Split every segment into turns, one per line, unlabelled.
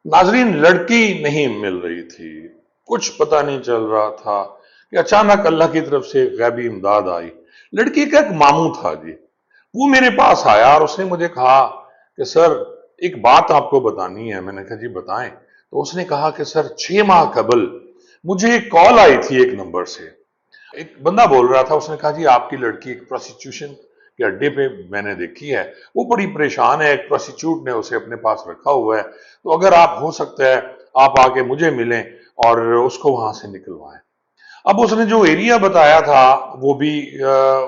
नाजरीन, लड़की नहीं मिल रही थी। कुछ पता नहीं चल रहा था कि अचानक अल्लाह की तरफ से गैबी इमदाद आई। लड़की का एक मामू था जी, वो मेरे पास आया और उसने मुझे कहा कि सर, एक बात आपको बतानी है। मैंने कहा जी बताएं। तो उसने कहा कि सर, 6 माह कबल मुझे एक कॉल आई थी एक नंबर से। एक बंदा बोल रहा था, उसने कहा जी आपकी लड़की एक प्रोस्टिट्यूशन के अड्डे पे मैंने देखी है, वो बड़ी परेशान है, एक प्रोस्टिट्यूट ने उसे अपने पास रखा हुआ है, तो अगर आप हो सकता है आप आके मुझे मिलें और उसको वहां से निकलवाएं। अब उसने जो एरिया बताया था वो भी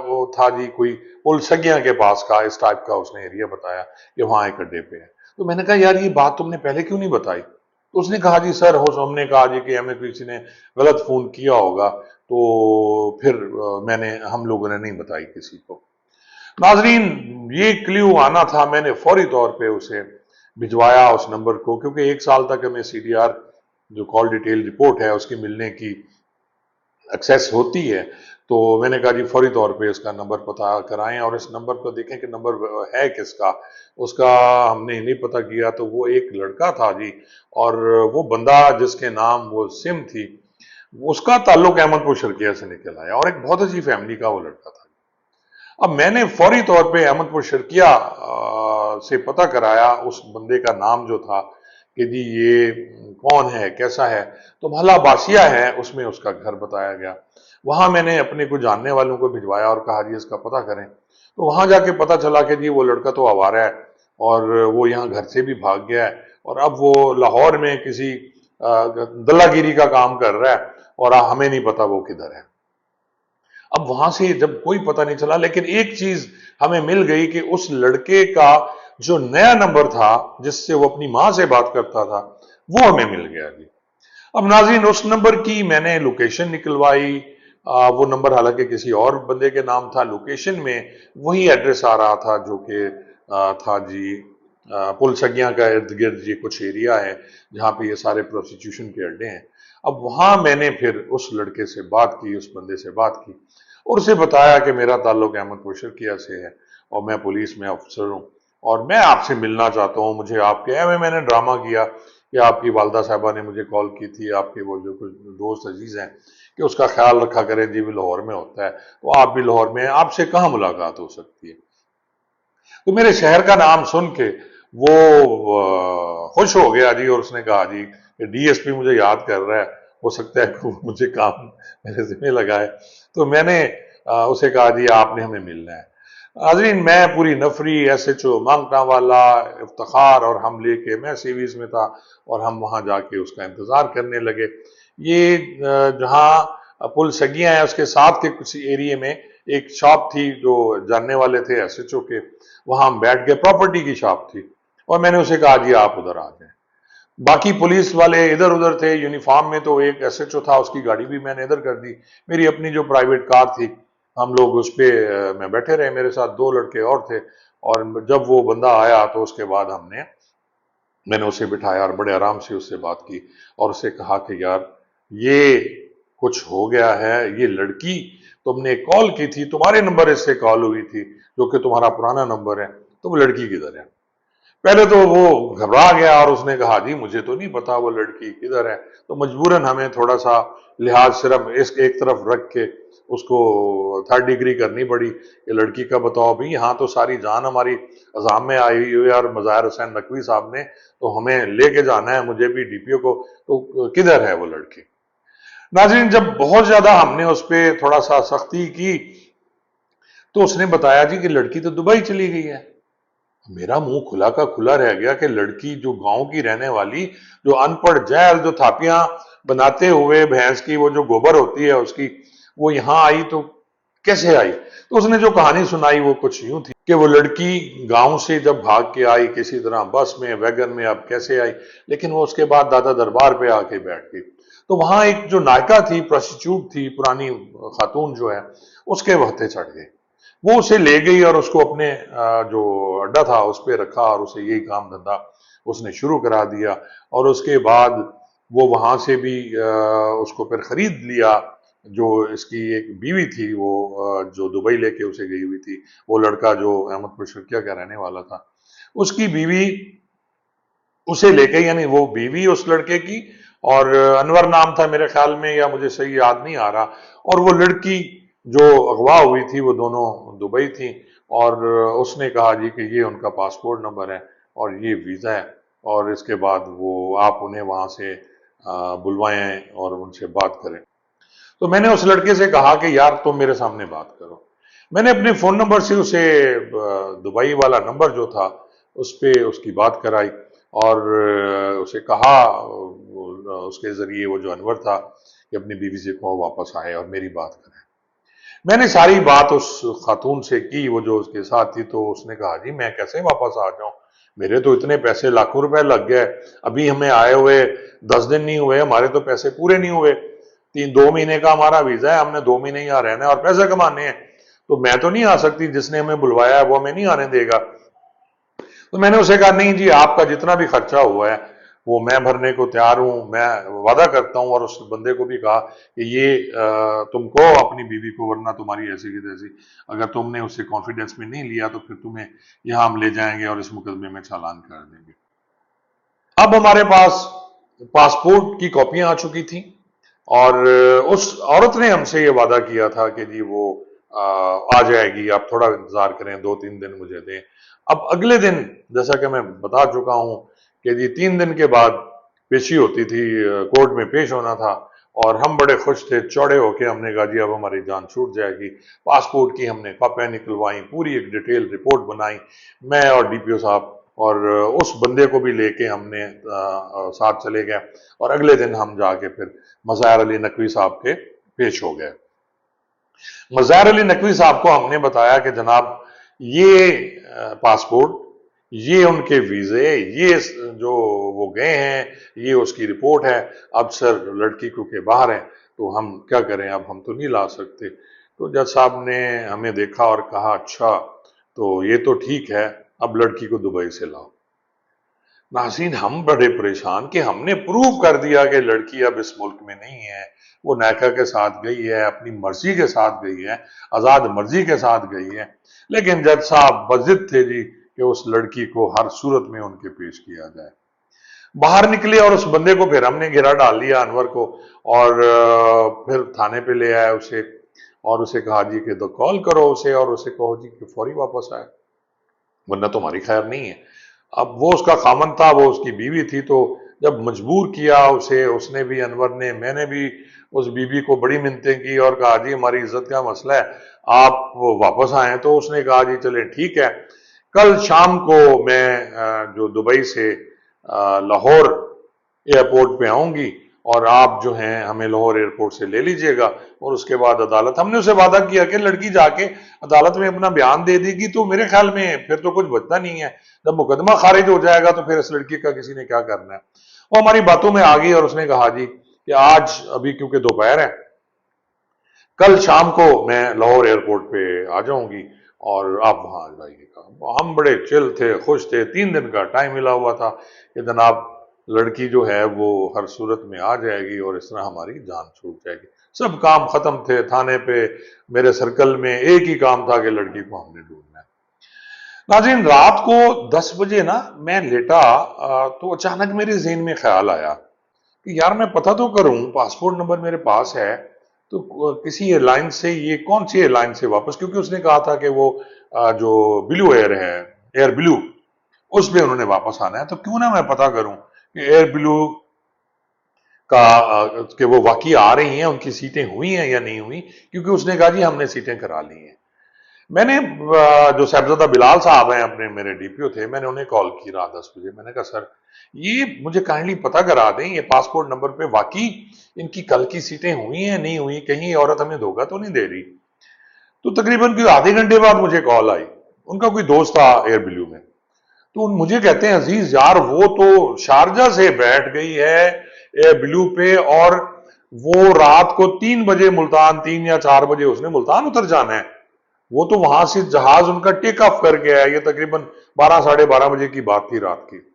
वो था जी कोई पुल सगिया के पास का, इस टाइप का उसने एरिया बताया कि वहां एक अड्डे पे है। तो मैंने कहा यार ये बात तुमने पहले क्यों नहीं बताई? तो उसने कहा जी सर, हो हमने कहा जी कि हमें किसी ने गलत फोन किया होगा, तो फिर मैंने हम लोगों ने नहीं बताई किसी को। नाजरीन, ये क्ल्यू आना था, मैंने फौरी तौर पे उसे भिजवाया उस नंबर को, क्योंकि 1 साल तक हमें सीडीआर जो कॉल डिटेल रिपोर्ट है उसकी मिलने की एक्सेस होती है। तो मैंने कहा जी फौरी तौर पे इसका नंबर पता कराएं और इस नंबर पर देखें कि नंबर है किसका। उसका हमने नहीं पता किया तो वो एक लड़का था जी, और वो बंदा जिसके नाम वो सिम थी, उसका ताल्लुक अहमदपुर शर्किया से निकल आया और एक बहुत अच्छी फैमिली का वो लड़का था। अब मैंने फौरी तौर पे अहमदपुर शर्किया से पता कराया उस बंदे का नाम जो था कि जी ये कौन है, कैसा है। तो भला बासिया है, उसमें उसका घर बताया गया। वहां मैंने अपने को जानने वालों को भिजवाया और कहा जी इसका पता करें। तो वहां जाके पता चला कि जी वो लड़का तो आवारा है और वो यहाँ घर से भी भाग गया है और अब वो लाहौर में किसी दल्लागिरी का काम कर रहा है और हमें नहीं पता वो किधर है। अब वहां से जब कोई पता नहीं चला, लेकिन एक चीज हमें मिल गई कि उस लड़के का जो नया नंबर था जिससे वो अपनी मां से बात करता था, वो हमें मिल गया जी। अब नाज़रीन, उस नंबर की मैंने लोकेशन निकलवाई। वो नंबर हालांकि किसी और बंदे के नाम था, लोकेशन में वही एड्रेस आ रहा था जो कि था जी पुल सगिया का इर्द गिर्द ये कुछ एरिया है जहाँ पे ये सारे प्रोस्टिट्यूशन के अड्डे हैं। अब वहां मैंने फिर उस लड़के से बात की, उस बंदे से बात की और उसे बताया कि मेरा ताल्लुक अहमदपुर शर्किया से है और मैं पुलिस में अफसर हूँ और मैं आपसे मिलना चाहता हूँ। मुझे आपके मैंने ड्रामा किया कि आपकी वालदा साहबा ने मुझे कॉल की थी, आपके वो जो कुछ दोस्त अजीज हैं, कि उसका ख्याल रखा करें जी, भी लाहौर में होता है, तो आप भी लाहौर में हैं, आपसे कहाँ मुलाकात हो सकती है। तो मेरे शहर का नाम सुन के वो खुश हो गया जी और उसने कहा जी कि डीएसपी मुझे याद कर रहा है, हो सकता है कि वो मुझे काम मेरे जिम्मे लगाए। तो मैंने उसे कहा जी आपने हमें मिलना है। नाज़रीन, मैं पूरी नफरी एसएचओ मांगटा वाला इफ्तिखार और हम लेके मैं सीवीज में था और हम वहां जाके उसका इंतजार करने लगे। ये जहां पुल सगियां है उसके साथ के कुछ एरिया में एक शॉप थी जो जानने वाले थे एसएचओ के, वहां हम बैठ गए। प्रॉपर्टी की शॉप थी और मैंने उसे कहा जी आप उधर आ जाए। बाकी पुलिस वाले इधर उधर थे यूनिफॉर्म में, तो एक एसएचओ था उसकी गाड़ी भी मैंने इधर कर दी। मेरी अपनी जो प्राइवेट कार थी, हम लोग उस पे मैं बैठे रहे, मेरे साथ 2 लड़के और थे। और जब वो बंदा आया तो उसके बाद मैंने उसे बिठाया और बड़े आराम से उससे बात की और उसे कहा कि यार ये कुछ हो गया है, ये लड़की, तुमने कॉल की थी, तुम्हारे नंबर इससे कॉल हुई थी जो कि तुम्हारा पुराना नंबर है, तो वो लड़की किधर है? पहले तो वो घबरा गया और उसने कहा जी मुझे तो नहीं पता वो लड़की किधर है। तो मजबूरन हमें थोड़ा सा लिहाज सिर्फ इस एक तरफ रख के उसको थर्ड डिग्री करनी पड़ी कि लड़की का बताओ भाई, यहाँ तो सारी जान हमारी अजाम में आई हुई है और मज़ाहिर हुसैन नकवी साहब ने तो हमें लेके जाना है, मुझे भी डीपीओ को, तो किधर है वो लड़की? नाज़रीन, जब बहुत ज्यादा हमने उस पर थोड़ा सा सख्ती की तो उसने बताया जी कि लड़की तो दुबई चली गई है। मेरा मुंह खुला का खुला रह गया कि लड़की जो गांव की रहने वाली, जो अनपढ़ जैल, जो थापियां बनाते हुए भैंस की वो जो गोबर होती है उसकी, वो यहां आई तो कैसे आई? तो उसने जो कहानी सुनाई वो कुछ यूं थी कि वो लड़की गांव से जब भाग के आई किसी तरह बस में, वैगन में, अब कैसे आई, लेकिन वो उसके बाद दादा दरबार पे आके बैठ गई। तो वहां एक जो नायका थी, प्रोस्टिट्यूट थी, पुरानी खातून जो है, उसके वहते चढ़ गई। वो उसे ले गई और उसको अपने जो अड्डा था उस पर रखा और उसे यही काम धंधा उसने शुरू करा दिया। और उसके बाद वो वहां से भी उसको फिर खरीद लिया। जो इसकी एक बीवी थी वो जो दुबई लेके उसे गई हुई थी, वो लड़का जो अहमदपुर शर्किया का रहने वाला था, उसकी बीवी उसे लेके, यानी वो बीवी उस लड़के की, और अनवर नाम था मेरे ख्याल में, या मुझे सही याद नहीं आ रहा, और वो लड़की जो अगवा हुई थी वो दोनों दुबई थी। और उसने कहा जी कि ये उनका पासपोर्ट नंबर है और ये वीज़ा है, और इसके बाद वो आप उन्हें वहाँ से बुलवाएं और उनसे बात करें। तो मैंने उस लड़के से कहा कि यार तुम मेरे सामने बात करो। मैंने अपने फ़ोन नंबर से उसे दुबई वाला नंबर जो था उस पे उसकी बात कराई, और उसे कहा उसके ज़रिए, वो जो अनवर था, कि अपनी बीवी से कहो वापस आए और मेरी बात करें। मैंने सारी बात उस खातून से की, वो जो उसके साथ थी। तो उसने कहा जी मैं कैसे वापस आ जाऊं, मेरे तो इतने पैसे लाखों रुपए लग गए, अभी हमें आए हुए 10 दिन नहीं हुए, हमारे तो पैसे पूरे नहीं हुए, 2 महीने का हमारा वीजा है, हमने 2 महीने यहाँ रहना है और पैसे कमाने हैं, तो मैं तो नहीं आ सकती, जिसने हमें बुलवाया है वो हमें नहीं आने देगा। तो मैंने उसे कहा नहीं जी, आपका जितना भी खर्चा हुआ है वो मैं भरने को तैयार हूं, मैं वादा करता हूं। और उस बंदे को भी कहा कि ये तुमको अपनी बीवी को, वरना तुम्हारी ऐसी की तैसी, अगर तुमने उससे कॉन्फिडेंस में नहीं लिया तो फिर तुम्हें यहां हम ले जाएंगे और इस मुकदमे में चालान कर देंगे। अब हमारे पास पासपोर्ट की कॉपियां आ चुकी थी, और उस औरत ने हमसे ये वादा किया था कि जी वो आ जाएगी, आप थोड़ा इंतजार करें, 2-3 दिन मुझे दें। अब अगले दिन, जैसा कि मैं बता चुका हूं कि जी 3 दिन के बाद पेशी होती थी, कोर्ट में पेश होना था, और हम बड़े खुश थे, चौड़े होके हमने कहा जी अब हमारी जान छूट जाएगी। पासपोर्ट की हमने कॉपियां निकलवाई, पूरी एक डिटेल रिपोर्ट बनाई, मैं और डीपीओ साहब, और उस बंदे को भी लेके हमने साथ चले गए, और अगले दिन हम जाके फिर मज़ाहिर अली नकवी साहब के पेश हो गए। मज़ाहिर अली नकवी साहब को हमने बताया कि जनाब ये पासपोर्ट, ये उनके वीज़े, ये जो वो गए हैं, ये उसकी रिपोर्ट है। अब सर लड़की को के बाहर है तो हम क्या करें, अब हम तो नहीं ला सकते। तो जज साहब ने हमें देखा और कहा अच्छा तो ये तो ठीक है, अब लड़की को दुबई से लाओ। नाज़रीन, हम बड़े परेशान कि हमने प्रूव कर दिया कि लड़की अब इस मुल्क में नहीं है, वो नायका के साथ गई है, अपनी मर्जी के साथ गई है, आज़ाद मर्जी के साथ गई है। लेकिन जज साहब बज़िद थे जी कि उस लड़की को हर सूरत में उनके पेश किया जाए। बाहर निकले और उस बंदे को फिर हमने घेरा डाल लिया, अनवर को, और फिर थाने पे ले आया उसे, और उसे कहा जी कि तो कॉल करो उसे और उसे कहो जी कि फौरी वापस आए, वरना तुम्हारी खैर नहीं है। अब वो उसका खामन था, वो उसकी बीवी थी, तो जब मजबूर किया उसे, उसने भी, अनवर ने, मैंने भी उस बीवी को बड़ी मिन्नतें की और कहा जी हमारी इज्जत का मसला है, आप वापस आए। तो उसने कहा जी चले ठीक है, कल शाम को मैं जो दुबई से लाहौर एयरपोर्ट पे आऊंगी, और आप जो हैं हमें लाहौर एयरपोर्ट से ले लीजिएगा, और उसके बाद अदालत, हमने उसे वादा किया कि लड़की जाके अदालत में अपना बयान दे देगी, तो मेरे ख्याल में फिर तो कुछ बचता नहीं है, जब मुकदमा खारिज हो जाएगा तो फिर इस लड़की का किसी ने क्या करना है। वो हमारी बातों में आ गई और उसने कहा जी कि आज, अभी क्योंकि दोपहर है, कल शाम को मैं लाहौर एयरपोर्ट पे आ जाऊंगी और आप वहां आ जाइएगा। हम बड़े चिल थे, खुश थे, 3 दिन का टाइम मिला हुआ था कि जनाब लड़की जो है वो हर सूरत में आ जाएगी और इस तरह हमारी जान छूट जाएगी। सब काम खत्म थे थाने पे, मेरे सर्कल में एक ही काम था कि लड़की को हमने ढूंढना है। नाज़रीन, रात को 10 बजे ना मैं लेटा, तो अचानक मेरे जहन में ख्याल आया कि यार मैं पता तो करूं, पासपोर्ट नंबर मेरे पास है, तो किसी एयरलाइन से, ये कौन सी एयरलाइन से वापस, क्योंकि उसने कहा था कि वो जो ब्लू एयर है, एयर ब्लू, उस पे उन्होंने वापस आना है, तो क्यों ना मैं पता करूं कि एयर ब्लू का कि वो वाकई आ रही हैं, उनकी सीटें हुई हैं या नहीं हुई, क्योंकि उसने कहा जी हमने सीटें करा ली हैं। मैंने जो साहबजादा बिलाल साहब हैं, अपने मेरे डीपीओ थे, मैंने उन्हें कॉल की रात 10 बजे। मैंने कहा सर ये मुझे काइंडली पता करा दें, ये पासपोर्ट नंबर पे वाकई इनकी कल की सीटें हुई हैं नहीं हुई, कहीं औरत हमें धोखा तो नहीं दे रही। तो तकरीबन कोई आधे घंटे बाद मुझे कॉल आई, उनका कोई दोस्त था एयर ब्लू में, तो मुझे कहते हैं अजीज यार वो तो शारजा से बैठ गई है एयर ब्लू पे, और वो रात को 3 बजे मुल्तान, 3 या 4 बजे उसने मुल्तान उतर जाना है, वो तो वहां से जहाज उनका टेक ऑफ कर गया है। ये तकरीबन 12-12:30 बजे की बात थी रात की।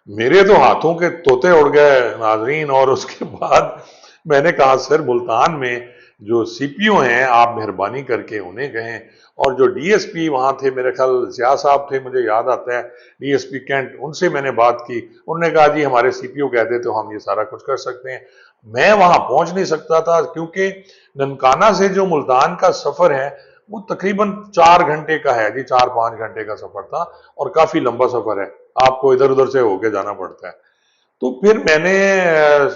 मेरे तो हाथों के तोते उड़ गए नाजरीन। और उसके बाद मैंने कहा सर मुल्तान में جو سی پی او ہیں آپ مہربانی کر کے انہیں کہیں، اور جو ڈی ایس پی وہاں تھے میرے خیال ضیاء صاحب تھے، مجھے یاد آتا ہے، ڈی ایس پی کینٹ، ان سے میں نے بات کی، انہوں نے کہا جی ہمارے سی پی او کہتے تو ہم یہ سارا کچھ کر سکتے ہیں۔ میں وہاں پہنچ نہیں سکتا تھا کیونکہ ننکانہ سے جو ملتان کا سفر ہے وہ تقریباً 4 گھنٹے کا ہے جی، 4-5 گھنٹے کا سفر تھا، اور کافی لمبا سفر ہے، آپ کو ادھر ادھر سے ہو کے جانا پڑتا ہے۔ تو پھر میں نے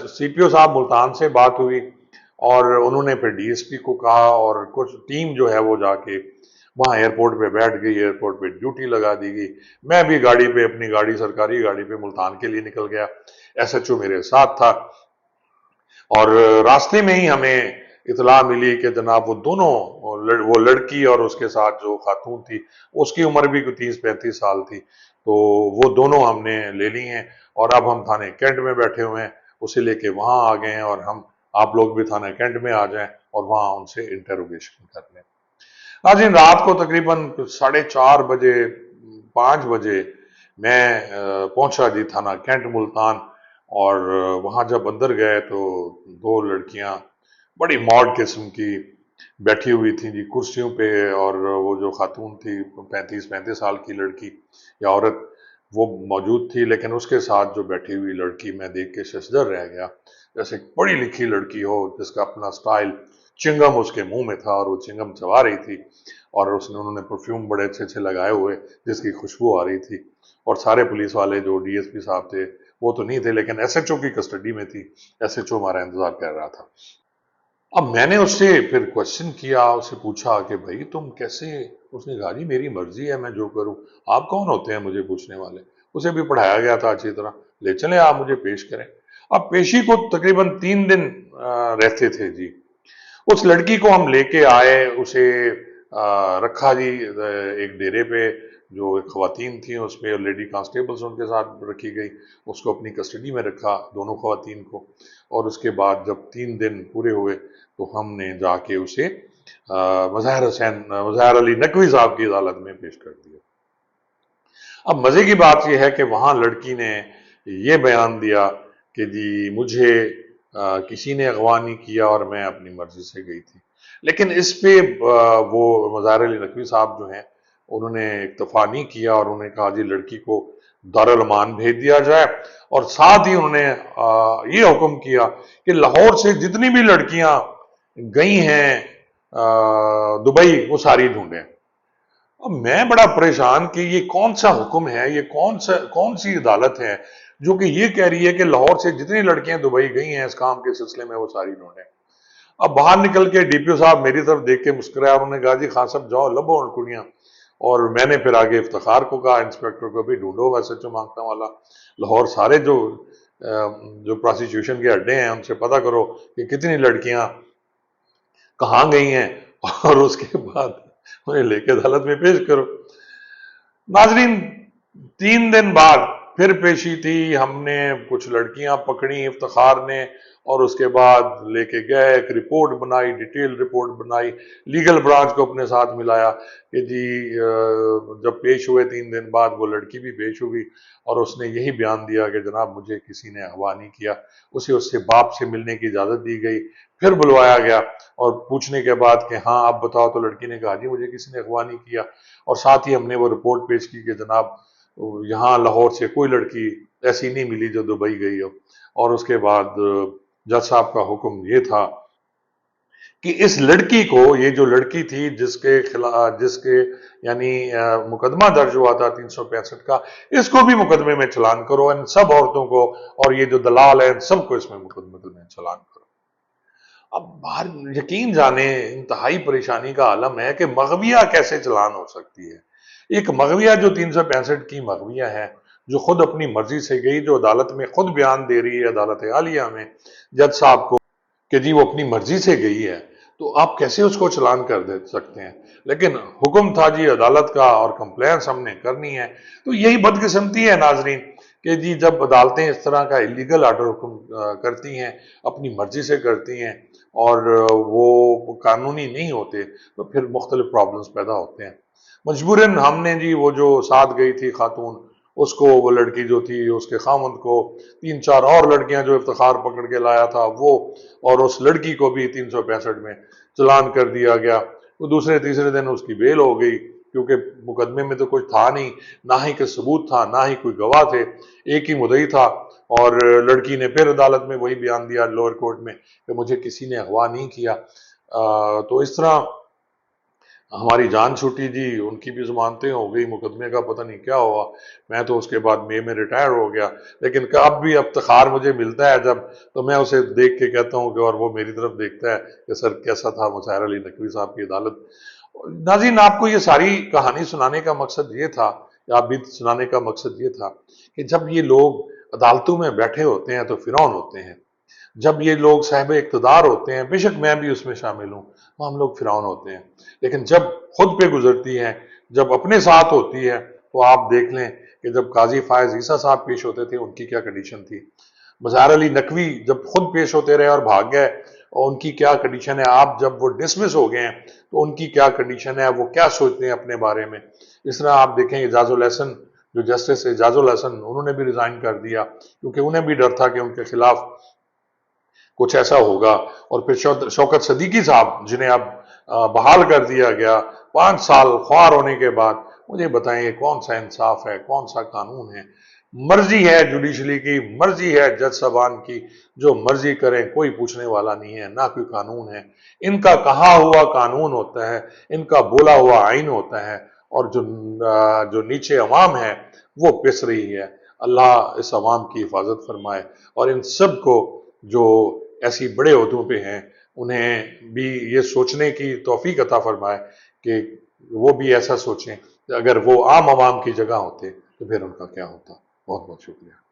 سی پی او صاحب ملتان سے بات ہوئی، اور انہوں نے پھر ڈی ایس پی کو کہا، اور کچھ ٹیم جو ہے وہ جا کے وہاں ایئرپورٹ پہ بیٹھ گئی، ایئرپورٹ پہ ڈیوٹی لگا دی گئی۔ میں بھی گاڑی پہ، اپنی گاڑی، سرکاری گاڑی پہ ملتان کے لیے نکل گیا، ایس ایچ او میرے ساتھ تھا، اور راستے میں ہی ہمیں اطلاع ملی کہ جناب وہ دونوں، وہ لڑکی اور اس کے ساتھ جو خاتون تھی، اس کی عمر بھی کوئی 30-35 سال تھی، تو وہ دونوں ہم نے لے لی ہیں، اور اب ہم تھانے کینٹ میں بیٹھے ہوئے ہیں، اسے لے کے وہاں آ گئے ہیں، اور ہم، آپ لوگ بھی تھانہ کینٹ میں آ جائیں اور وہاں ان سے انٹروگیشن کر لیں۔ آج رات کو تقریباً 4:30 بجے، 5 بجے میں پہنچا جی تھانہ کینٹ ملتان، اور وہاں جب اندر گئے تو 2 لڑکیاں بڑی ماڈ قسم کی بیٹھی ہوئی تھیں جی کرسیوں پہ، اور وہ جو خاتون تھی 35-35 سال کی لڑکی یا عورت وہ موجود تھی، لیکن اس کے ساتھ جو بیٹھی ہوئی لڑکی میں دیکھ کے ششدر رہ گیا، جیسے پڑھی لکھی لڑکی ہو جس کا اپنا سٹائل، چنگم اس کے منہ میں تھا اور وہ چنگم چبا رہی تھی، اور انہوں نے پرفیوم بڑے اچھے اچھے لگائے ہوئے جس کی خوشبو آ رہی تھی، اور سارے پولیس والے جو ڈی ایس پی صاحب تھے وہ تو نہیں تھے، لیکن ایس ایچ او کی کسٹڈی میں تھی، ایس ایچ او ہمارا انتظار کر رہا تھا۔ اب میں نے اس سے پھر کوشچن کیا، اس سے پوچھا کہ بھائی تم کیسے؟ اس نے کہا جی میری مرضی ہے، میں جو کروں، آپ کون ہوتے ہیں مجھے پوچھنے والے؟ اسے بھی پڑھایا گیا تھا اچھی طرح، لے چلیں آپ مجھے پیش کریں۔ اب پیشی کو تقریباً 3 دن رہتے تھے جی۔ اس لڑکی کو ہم لے کے آئے، اسے رکھا جی ایک ڈیرے پہ، جو ایک خواتین تھیں اس پہ، لیڈی کانسٹیبلز ان کے ساتھ رکھی گئی، اس کو اپنی کسٹڈی میں رکھا، دونوں خواتین کو، اور اس کے بعد جب 3 دن پورے ہوئے تو ہم نے جا کے اسے مظاہر علی نقوی صاحب کی عدالت میں پیش کر دیا۔ اب مزے کی بات یہ ہے کہ وہاں لڑکی نے یہ بیان دیا کہ جی مجھے کسی نے اغوا نہیں کیا اور میں اپنی مرضی سے گئی تھی، لیکن اس پہ وہ مظاہر علی نقوی صاحب جو ہیں انہوں نے اکتفا نہیں کیا، اور انہوں نے کہا جی لڑکی کو دارالامان بھیج دیا جائے، اور ساتھ ہی انہوں نے یہ حکم کیا کہ لاہور سے جتنی بھی لڑکیاں گئی ہیں دبئی وہ ساری ڈھونڈیں۔ اب میں بڑا پریشان کہ یہ کون سا حکم ہے، یہ کون سی عدالت ہے جو کہ یہ کہہ رہی ہے کہ لاہور سے جتنی لڑکیاں دبئی گئی ہیں اس کام کے سلسلے میں وہ ساری ڈھونڈیں۔ اب باہر نکل کے ڈی پی او صاحب میری طرف دیکھ کے مسکرایا، انہوں نے کہا جی خان صاحب جاؤ لبو ان کڑیاں، اور میں نے پھر آگے افتخار کو کہا انسپیکٹر کو بھی ڈھونڈو ویسے جو مانگتا والا لاہور سارے جو پروسیکیوشن کے اڈے ہیں ان سے پتہ کرو کہ کتنی لڑکیاں کہاں گئی ہیں، اور اس کے بعد انہیں لے کے عدالت میں پیش کرو۔ ناظرین 3 دن بعد پھر پیشی تھی، ہم نے کچھ لڑکیاں پکڑی افتخار نے، اور اس کے بعد لے کے گئے، ایک رپورٹ بنائی، ڈیٹیل رپورٹ بنائی، لیگل برانچ کو اپنے ساتھ ملایا کہ جی جب پیش ہوئے 3 دن بعد وہ لڑکی بھی پیش ہوئی، اور اس نے یہی بیان دیا کہ جناب مجھے کسی نے اغوا نہیں کیا۔ اسے اس سے باپ سے ملنے کی اجازت دی گئی، پھر بلوایا گیا، اور پوچھنے کے بعد کہ ہاں اب بتاؤ، تو لڑکی نے کہا جی مجھے کسی نے اغوا نہیں کیا، اور ساتھ ہی ہم نے وہ رپورٹ پیش کی کہ جناب یہاں لاہور سے کوئی لڑکی ایسی نہیں ملی جو دبئی گئی ہو۔ اور اس کے بعد جج صاحب کا حکم یہ تھا کہ اس لڑکی کو، یہ جو لڑکی تھی جس کے یعنی مقدمہ درج ہوا تھا 365 کا، اس کو بھی مقدمے میں چلان کرو، ان سب عورتوں کو، اور یہ جو دلال ہیں ان سب کو اس میں مقدمے میں چلان کرو۔ اب باہر یقین جانے انتہائی پریشانی کا عالم ہے کہ مغویہ کیسے چلان ہو سکتی ہے۔ ایک مغویہ جو 365 کی مغویہ ہے، جو خود اپنی مرضی سے گئی، جو عدالت میں خود بیان دے رہی ہے، عدالت عالیہ میں جج صاحب کو، کہ جی وہ اپنی مرضی سے گئی ہے، تو آپ کیسے اس کو چلان کر دے سکتے ہیں؟ لیکن حکم تھا جی عدالت کا، اور کمپلینس ہم نے کرنی ہے۔ تو یہی بدقسمتی ہے ناظرین کہ جی جب عدالتیں اس طرح کا الیگل آرڈر حکم کرتی ہیں، اپنی مرضی سے کرتی ہیں، اور وہ قانونی نہیں ہوتے، تو پھر مختلف پرابلمز پیدا ہوتے ہیں۔ مجبوراً ہم نے جی وہ جو ساتھ گئی تھی خاتون،
اس کو وہ لڑکی جو تھی اس کے خامند کو 3-4 اور لڑکیاں جو افتخار پکڑ کے لایا تھا وہ، اور اس لڑکی کو بھی 365 میں چلان کر دیا گیا۔ وہ دوسرے تیسرے دن اس کی بیل ہو گئی، کیونکہ مقدمے میں تو کچھ تھا نہیں، نہ ہی کوئی ثبوت تھا، نہ ہی کوئی گواہ تھے، ایک ہی مدعی تھا۔ اور لڑکی نے پھر عدالت میں وہی بیان دیا لوور کورٹ میں کہ مجھے کسی نے اغوا نہیں کیا۔ تو اس طرح ہماری جان چھوٹی جی، ان کی بھی ضمانتیں ہو گئی، مقدمے کا پتہ نہیں کیا ہوا۔ میں تو اس کے بعد مئی میں ریٹائر ہو گیا، لیکن اب بھی افتخار مجھے ملتا ہے جب، تو میں اسے دیکھ کے کہتا ہوں کہ، اور وہ میری طرف دیکھتا ہے کہ سر کیسا تھا مسہر علی نقوی صاحب کی عدالت۔ ناظرین، آپ کو یہ ساری کہانی سنانے کا مقصد یہ تھا، یا آپ بھی سنانے کا مقصد یہ تھا کہ جب یہ لوگ عدالتوں میں بیٹھے ہوتے ہیں تو فرعون ہوتے ہیں، جب یہ لوگ صاحب اقتدار ہوتے ہیں، بے شک میں بھی اس میں شامل ہوں، تو ہم لوگ فرعون ہوتے ہیں، لیکن جب خود پہ گزرتی ہیں، جب اپنے ساتھ ہوتی ہے، تو آپ دیکھ لیں کہ جب قاضی فائز عیسیٰ صاحب پیش ہوتے تھے ان کی کیا کنڈیشن تھی، مسہر علی نقوی جب خود پیش ہوتے رہے اور بھاگ گئے اور ان کی کیا کنڈیشن ہے، آپ جب وہ ڈسمس ہو گئے ہیں تو ان کی کیا کنڈیشن ہے، وہ کیا سوچتے ہیں اپنے بارے میں۔ اس طرح آپ دیکھیں اعجاز الحسن، جو جسٹس اعجاز الحسن، انہوں نے بھی ریزائن کر دیا، کیونکہ انہیں بھی ڈر تھا کہ ان کے خلاف کچھ ایسا ہوگا۔ اور پھر شوکت صدیقی صاحب، جنہیں اب بحال کر دیا گیا 5 سال خوار ہونے کے بعد، مجھے بتائیں یہ کون سا انصاف ہے، کون سا قانون ہے؟ مرضی ہے جوڈیشلی کی، مرضی ہے جج صاحبان کی، جو مرضی کریں، کوئی پوچھنے والا نہیں ہے، نہ کوئی قانون ہے۔ ان کا کہا ہوا قانون ہوتا ہے، ان کا بولا ہوا آئین ہوتا ہے، اور جو نیچے عوام ہے وہ پس رہی ہے۔ اللہ اس عوام کی حفاظت فرمائے، اور ان سب کو جو ایسی بڑے عہدوں پہ ہیں انہیں بھی یہ سوچنے کی توفیق عطا فرمائے کہ وہ بھی ایسا سوچیں کہ اگر وہ عام عوام کی جگہ ہوتے تو پھر ان کا کیا ہوتا۔ بہت بہت شکریہ۔